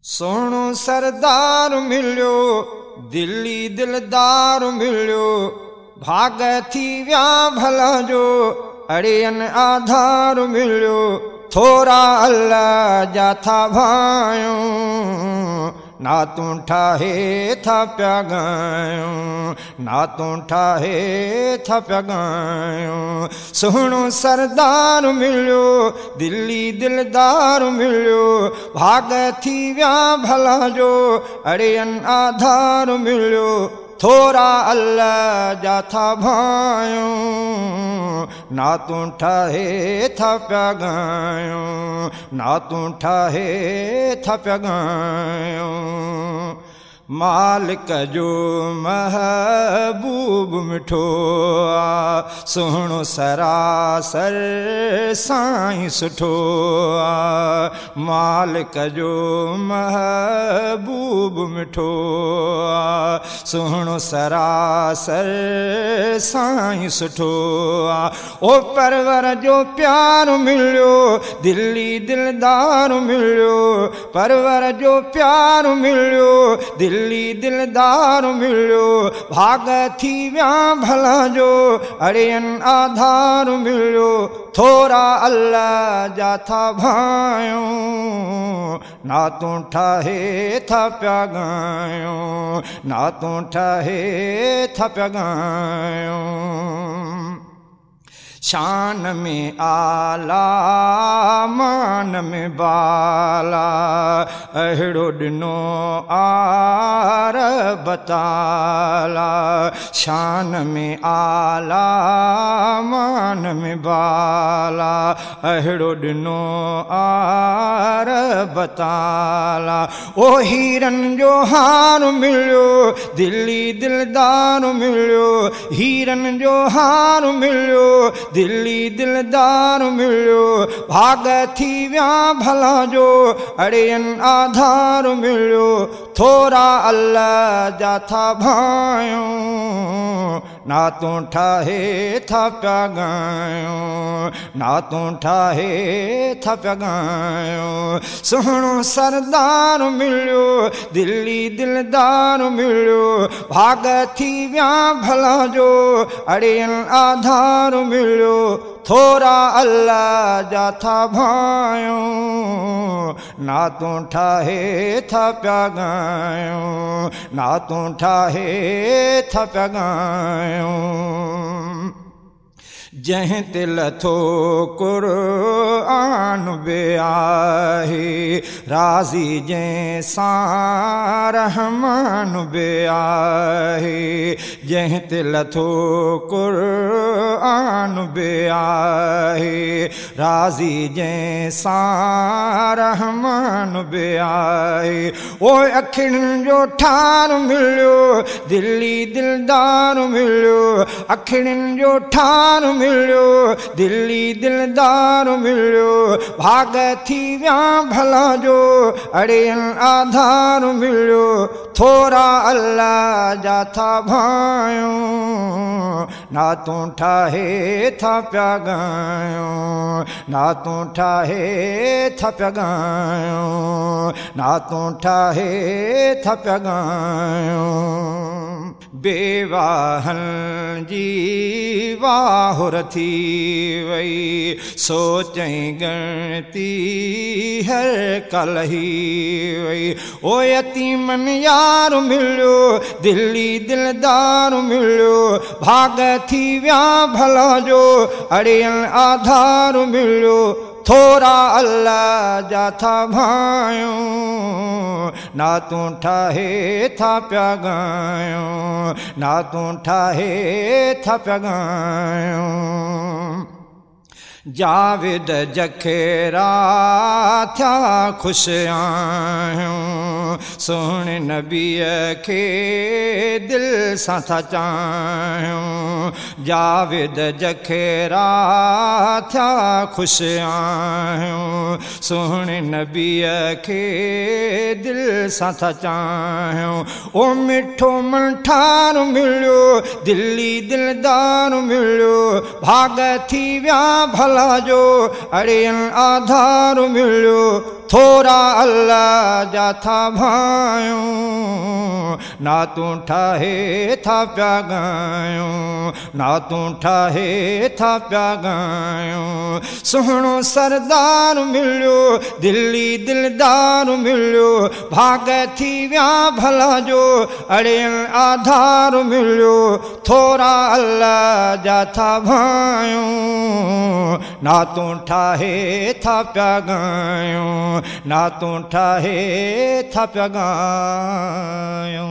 सोहणो सरदार मिलियो, दिल्ली दिलदार मिलियो, भाग थी विया भला जो अड़ियन आधार मिलियो। थोरा अल्लाह जा था भायूं, ना तू ठाहे था प्या गायूं, ना तू ठाहे था प्या गायूं। सोहणो सरदार मिलियो, दिल्ली दिलदार मिलियो, भाग थी विया भला जो अड़ियन आधार मिलियो। थोरा अल्लाह जा था भायूं, ना तू ठाहे था प्या गायूं, ना तू ठाहे था प्या गायूं। मालिक जो महबूब मिठो आ, सोहणो सरासर साईं सुठो आ। मालिक जो महबूब मिठो आ, सोहणो सरासर साईं सुठो आ। ओ परवर जो प्यार मिलियो, दिल्ली दिलदार मिलियो, परवर जो प्यार मिलियो, दिल्ली दिलदार मिलियो, भाग थी विया भला जो अड़ियन आधार मिलियो। थोरा अल्लाह जा था भायूं, ना तू ठाहे था प्या गायूं, ना तू ठाहे था प्या गायूं। शान में आला, मान में बाला, अहिड़ो ॾिनो आर बताला। शान में आला, मान में बाला, अहिड़ो ॾिनो आर बताला। ओ हीरन जो हार मिलियो, दिल्ली दिलदार मिलियो, हीरन जो हार मिलियो, दिल्ली दिलदार मिलियो, भाग थी विया भला जो अड़ियन आधार मिलियो। थोरा अल्लाह जा था भायूं, ना तू ठाहे था प्या गायूं, ना तू ठाहे था प्या गायूं। सोहणो सरदार मिलियो, दिल्ली दिलदार मिलियो, भाग थी विया भला जो अड़ियन आधार मिलियो। थोरा अल्लाह जा था भायूं, ना तू ठाहे था प्या गायूं, ना तू ठाहे था प्या गायूं। जंहिं ते लथो क़ुरआन बे आहे, राज़ी जंहिं सां रहमान बे आहे। जंहिं ते लथो क़ुरआन बे आहे, राज़ी जंहिं सां रहमान बे आहे। ओ अखियुनि जो ठार मिलियो, दिल्ली दिलदार मिलियो, अखियुनि जो ठार मिलियो, दिल्ली दिलदार मिलियो, भाग थी विया भला जो अड़ियन आधार मिलियो। थोरा अल्लाह जा था भायूं, ना तू ठाहे था प्या गायूं, ना तू ठाहे था प्या गायूं, ना तू ठाहे था प्या गायूं। बेवाहन जी वाहुर थी वई, सोचई गणती हर कलही वई। ओ यतीमन यार मिलियो, दिल्ली दिलदार मिलियो, भाग थी विया भला जो अड़ियन आधार मिलियो। थोरा अल्लाह जा था भायूं, ना तू ठाहे था प्या गायूं, ना तू ठाहे था प्या गायूं। जावेद जखेरा थिया ख़ुशि आहियूं, सोहणे नबीअ खे दिल सां था चाहियूं। जावेद जखेरा थिया ख़ुशि आहियूं, सोहणे नबीअ खे दिल सां था चाहियूं। ओ मिठो मनठार मिलियो, दिल्ली दिलदार मिलियो, भाग थी विया भला जो अड़ियन आधार मिलियो। थोरा अल्लाह जा था भायूं ना तू ठाहे था प्या गायूं ना तू ठाहे था प्या गायूं सुहणो सरदार मिलियो दिल्ली दिलदार मिलियो भाग थी विया भला जो अड़ियल आधार मिलियो थोरा अल्लाह जा था भायूं ना तू ठाहे था प्या गायूं ना तू ठाहे था प्या गायूं।